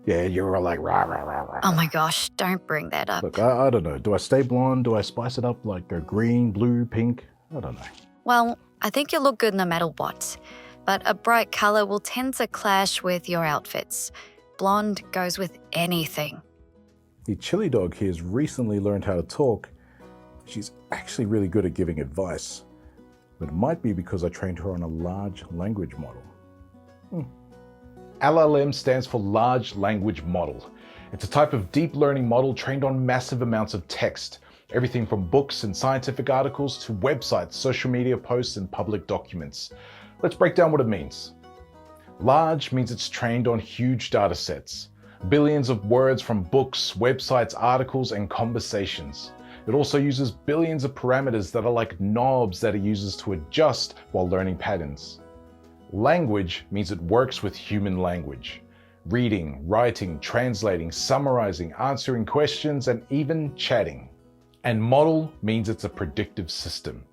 Yeah, you were like, rah, rah, rah, rah. Oh my gosh, don't bring that up. Look, I don't know. Do I stay blonde? Do I spice it up like a green, blue, pink? I don't know. Well, I think you look good no matter what, but a bright color will tend to clash with your outfits. Blonde goes with anything. The chili dog here has recently learned how to talk. She's actually really good at giving advice, but it might be because I trained her on a large language model. LLM stands for Large Language Model. It's a type of deep learning model trained on massive amounts of text, everything from books and scientific articles to websites, social media posts, and public documents. Let's break down what it means. Large means it's trained on huge data sets, billions of words from books, websites, articles, and conversations. It also uses billions of parameters that are like knobs that it uses to adjust while learning patterns. Language means it works with human language. Reading, writing, translating, summarizing, answering questions, and even chatting. And model means it's a predictive system.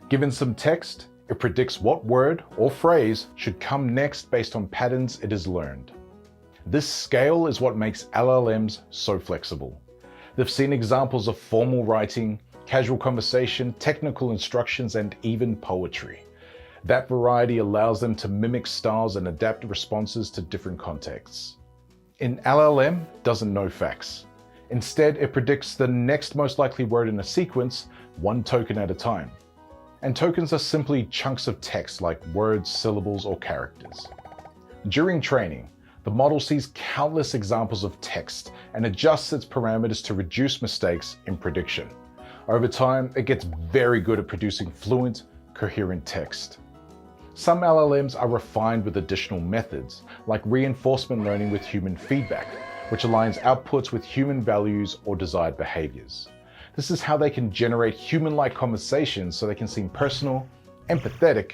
Given some text, it predicts what word or phrase should come next based on patterns it has learned. This scale is what makes LLMs so flexible. They've seen examples of formal writing, casual conversation, technical instructions, and even poetry. That variety allows them to mimic styles and adapt responses to different contexts. An LLM doesn't know facts. Instead, it predicts the next most likely word in a sequence, one token at a time. And tokens are simply chunks of text like words, syllables, or characters. During training, the model sees countless examples of text and adjusts its parameters to reduce mistakes in prediction. Over time, it gets very good at producing fluent, coherent text. Some LLMs are refined with additional methods, like reinforcement learning with human feedback, which aligns outputs with human values or desired behaviors. This is how they can generate human-like conversations so they can seem personal, empathetic,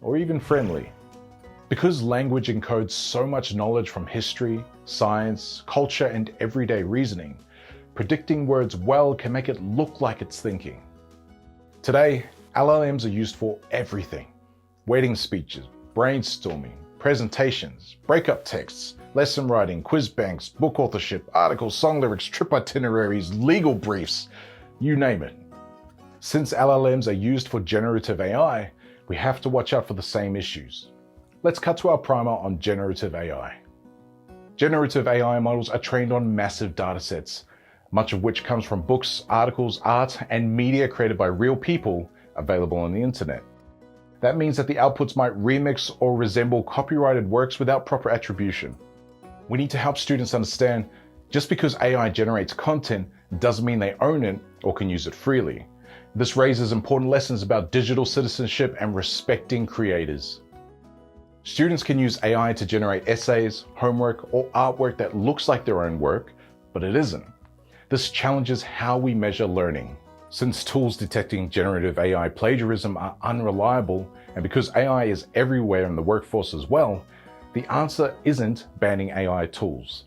or even friendly. Because language encodes so much knowledge from history, science, culture, and everyday reasoning, predicting words well can make it look like it's thinking. Today, LLMs are used for everything. Wedding speeches, brainstorming, presentations, breakup texts, lesson writing, quiz banks, book authorship, articles, song lyrics, trip itineraries, legal briefs, you name it. Since LLMs are used for generative AI, we have to watch out for the same issues. Let's cut to our primer on generative AI. Generative AI models are trained on massive datasets, much of which comes from books, articles, art, and media created by real people available on the internet. That means that the outputs might remix or resemble copyrighted works without proper attribution. We need to help students understand just because AI generates content doesn't mean they own it or can use it freely. This raises important lessons about digital citizenship and respecting creators. Students can use AI to generate essays, homework, or artwork that looks like their own work, but it isn't. This challenges how we measure learning. Since tools detecting generative AI plagiarism are unreliable, and because AI is everywhere in the workforce as well, the answer isn't banning AI tools.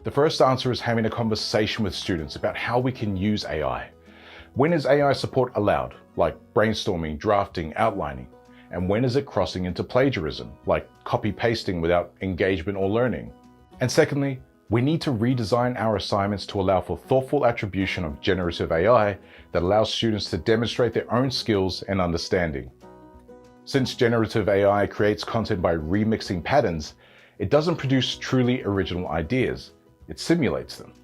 The first answer is having a conversation with students about how we can use AI. When is AI support allowed, like brainstorming, drafting, outlining? And when is it crossing into plagiarism, like copy-pasting without engagement or learning? And secondly, we need to redesign our assignments to allow for thoughtful attribution of generative AI that allows students to demonstrate their own skills and understanding. Since generative AI creates content by remixing patterns, it doesn't produce truly original ideas, it simulates them.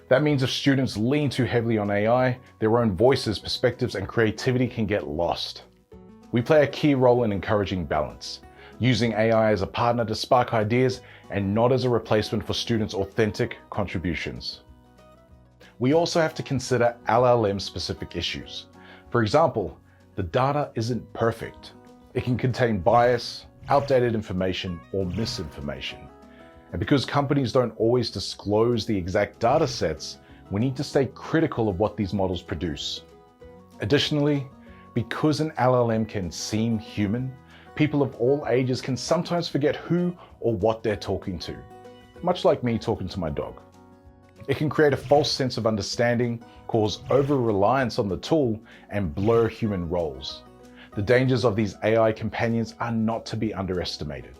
That means if students lean too heavily on AI, their own voices, perspectives, and creativity can get lost. We play a key role in encouraging balance, using AI as a partner to spark ideas and not as a replacement for students' authentic contributions. We also have to consider LLM-specific issues. For example, the data isn't perfect. It can contain bias, outdated information, or misinformation. And because companies don't always disclose the exact data sets, we need to stay critical of what these models produce. Additionally, because an LLM can seem human, people of all ages can sometimes forget who or what they're talking to, much like me talking to my dog. It can create a false sense of understanding, cause over-reliance on the tool, and blur human roles. The dangers of these AI companions are not to be underestimated.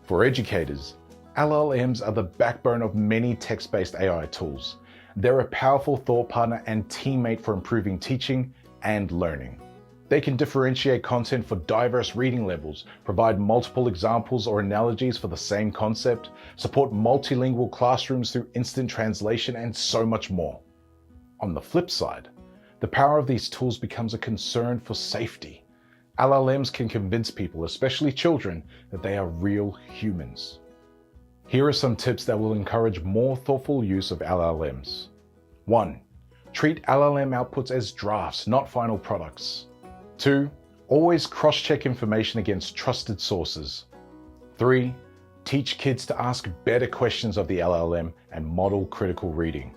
For educators, LLMs are the backbone of many text-based AI tools. They're a powerful thought partner and teammate for improving teaching and learning. They can differentiate content for diverse reading levels, provide multiple examples or analogies for the same concept, support multilingual classrooms through instant translation, and so much more. On the flip side, the power of these tools becomes a concern for safety. LLMs can convince people, especially children, that they are real humans. Here are some tips that will encourage more thoughtful use of LLMs. 1. Treat LLM outputs as drafts, not final products. 2. Always cross-check information against trusted sources. 3. Teach kids to ask better questions of the LLM and model critical reading.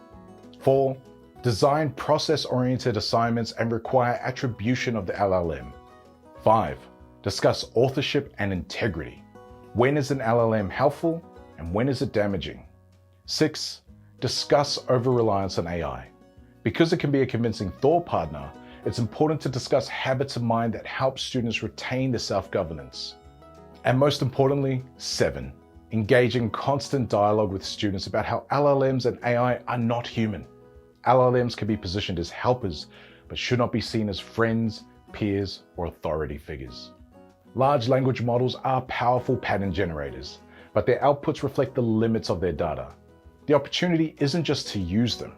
4. Design process-oriented assignments and require attribution of the LLM. 5. Discuss authorship and integrity. When is an LLM helpful and when is it damaging? 6. Discuss over-reliance on AI. Because it can be a convincing thought partner, it's important to discuss habits of mind that help students retain their self-governance. And most importantly, 7. Engage in constant dialogue with students about how LLMs and AI are not human. LLMs can be positioned as helpers, but should not be seen as friends, peers, or authority figures. Large language models are powerful pattern generators, but their outputs reflect the limits of their data. The opportunity isn't just to use them,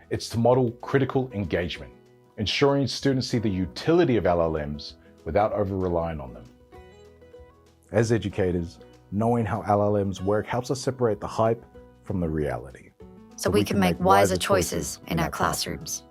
it's to model critical engagement, ensuring students see the utility of LLMs without over-relying on them. As educators, knowing how LLMs work helps us separate the hype from the reality. So we can make wiser choices in our classrooms.